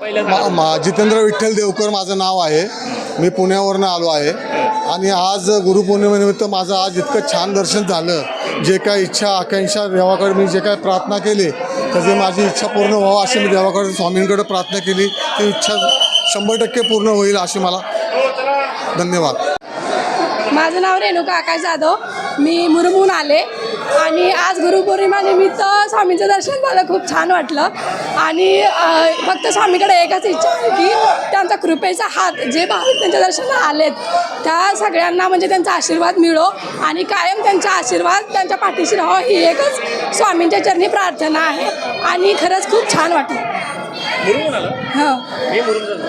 जितेंद्र विठ्ठल देवकर माझं नाव आहे. मी पुण्यावरनं आलो आहे आणि आज गुरुपौर्णिमेनिमित्त माझं आज इतकं छान दर्शन झालं. जे काय इच्छा आकांक्षा देवाकडे मी जे काय प्रार्थना केली त्याची माझी इच्छा पूर्ण व्हावं अशी मी देवाकडे स्वामींकडे प्रार्थना केली. ती इच्छा 100% पूर्ण होईल अशी मला धन्यवाद. माझं नाव रेणुका आकाश जाधव. मी मुरुमहून आले आणि आज गुरुपौर्णिमेनिमित्त स्वामींचं दर्शन मला खूप छान वाटलं. आणि फक्त स्वामीकडे एकच इच्छा आहे की त्यांचा कृपेचा हात जे भाविक त्यांच्या दर्शनाला आलेत त्या सगळ्यांना म्हणजे त्यांचा आशीर्वाद मिळो आणि कायम त्यांचा आशीर्वाद त्यांच्या पाठीशी राहावा ही एकच स्वामींच्या चरणी प्रार्थना आहे. आणि खरंच खूप छान वाटलं. मुरुमहून आला? हो. मी मुरुमहून